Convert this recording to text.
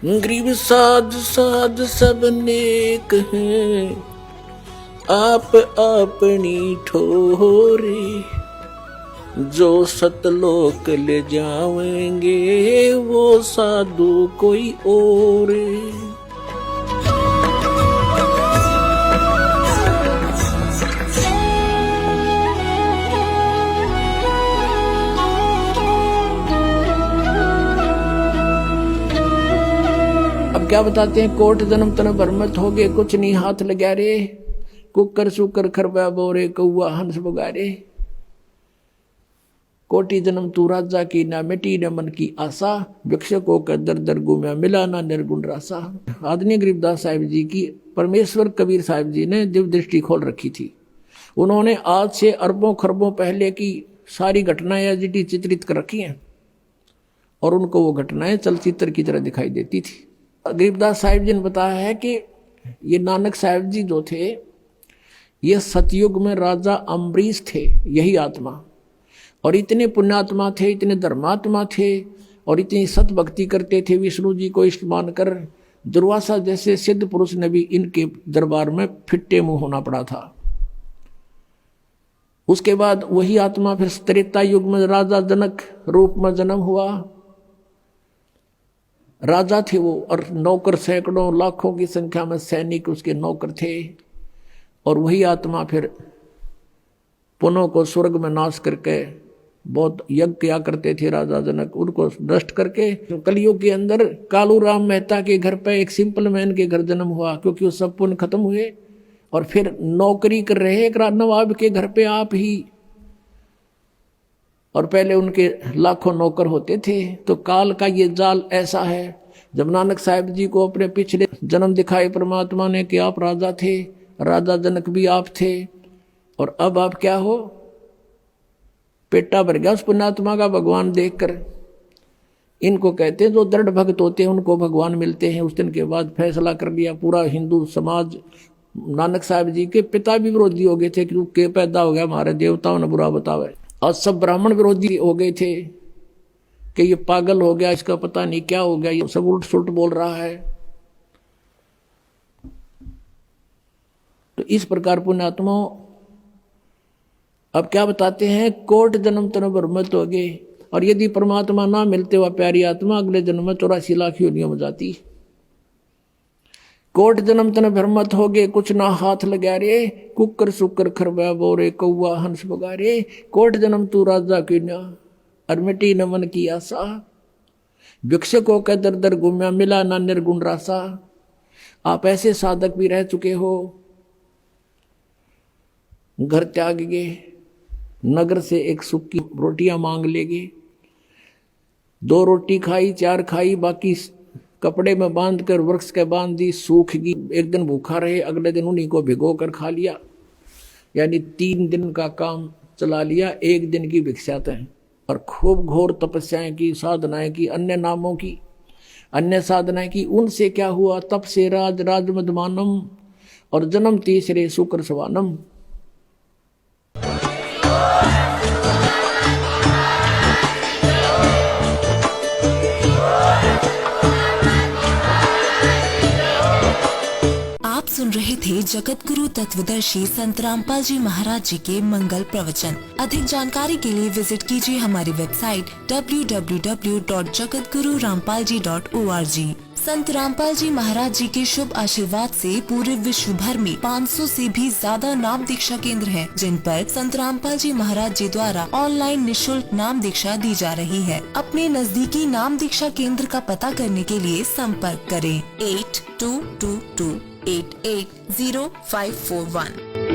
गरीब साध साध सब नेक हैं, आप अपनी ठोरे, जो सतलोक ले जावेंगे वो साधु कोई और। अब क्या बताते हैं, कोट जन्म तन भरमत हो गए, कुछ नहीं हाथ लगा रे, कुकर सुकर खरबा बोरे, कौआ हंस बगारे। कोटि जन्म तू राजा की, ना मिटी न मन की आशा, भिक्षकों का दर दर गुम्या, मिला ना निर्गुण रासा। आदरणीय गरीबदास साहिब जी की परमेश्वर कबीर साहिब जी ने दिव्य दृष्टि खोल रखी थी। उन्होंने आज से अरबों खरबों पहले की सारी घटनाएं एजिटी चित्रित कर रखी हैं, और उनको वो घटनाएं चलचित्र की तरह दिखाई देती थी। गरीबदास साहिब जी ने बताया है कि ये नानक साहिब जी जो थे, ये सतयुग में राजा अम्बरीश थे, यही आत्मा, और इतने पुण्यात्मा थे, इतने धर्मात्मा थे, और इतनी सत भक्ति करते थे, विष्णु जी को इष्ट मानकर दुर्वासा जैसे सिद्ध पुरुष ने भी इनके दरबार में फिट्टे मुंह होना पड़ा था। उसके बाद वही आत्मा फिर त्रेता युग में राजा जनक रूप में जन्म हुआ। राजा थे वो, और नौकर सैकड़ों लाखों की संख्या में सैनिक उसके नौकर थे। और वही आत्मा फिर पुनों को स्वर्ग में नाश करके बहुत यज्ञ किया करते थे राजा जनक, उनको नष्ट करके कलयुग के अंदर कालू राम मेहता के घर पे एक सिंपल मैन के घर जन्म हुआ, क्योंकि वो सब पुण्य खत्म हुए। और फिर नौकरी कर रहे एक नवाब के घर पे आप ही, और पहले उनके लाखों नौकर होते थे। तो काल का ये जाल ऐसा है। जब नानक साहिब जी को अपने पिछले जन्म दिखाए परमात्मा ने कि आप राजा थे, राजा जनक भी आप थे, और अब आप क्या हो, पेटा भर गया उस पुण्यात्मा का भगवान देखकर। इनको कहते हैं जो दृढ़ भक्त होते हैं उनको भगवान मिलते हैं। उस दिन के बाद फैसला कर लिया पूरा हिंदू समाज। नानक साहिब जी के पिता भी विरोधी हो गए थे कि के पैदा हो गया हमारे देवताओं ने बुरा बतावे, और सब ब्राह्मण विरोधी हो गए थे कि ये पागल हो गया, इसका पता नहीं क्या हो गया, ये सब उल्ट सुल्ट बोल रहा है। तो इस प्रकार पुण्यात्माओं अब क्या बताते हैं, कोट जन्म तन भरमत हो गए, और यदि परमात्मा ना मिलते हुआ प्यारी आत्मा अगले जन्म में 84 लाख योनियों में जाती। कोट जन्म तन भरमत हो गए, कुछ ना हाथ लगा रे, कुकर सुकर खरबा बोरे, कौआ हंस बगारे। कोट जन्म तू राजा की ना, और मिटी न मन की आशा, भिक्षकों का दर दर गुम्या, मिला ना निर्गुण रासा। आप ऐसे साधक भी रह चुके हो, घर त्याग गए, नगर से एक सूखी रोटियां मांग लेगे, 2 रोटी खाई 4 खाई, बाकी कपड़े में बांध कर वृक्ष के बांध दी, सूख गई। एक दिन भूखा रहे, अगले दिन उन्हीं को भिगो कर खा लिया, यानी 3 दिन का काम चला लिया, 1 दिन की भिक्षा तय। और खूब घोर तपस्याएं की, साधनाएं की, अन्य नामों की, अन्य साधनाएं की। उनसे क्या हुआ, तप से राज राज मदमानम, और जन्म तीसरे शुक्र सवानम। सुन रहे थे जगत गुरु तत्वदर्शी संत रामपाल जी महाराज जी के मंगल प्रवचन। अधिक जानकारी के लिए विजिट कीजिए हमारी वेबसाइट www.jagatgururampalji.org। संत रामपाल जी महाराज जी के शुभ आशीर्वाद से पूरे विश्व भर में 500 से भी ज्यादा नाम दीक्षा केंद्र हैं, जिन पर संत रामपाल जी महाराज जी द्वारा ऑनलाइन निशुल्क नाम दीक्षा दी जा रही है। अपने नजदीकी नाम दीक्षा केंद्र का पता करने के लिए संपर्क करें 8222880541।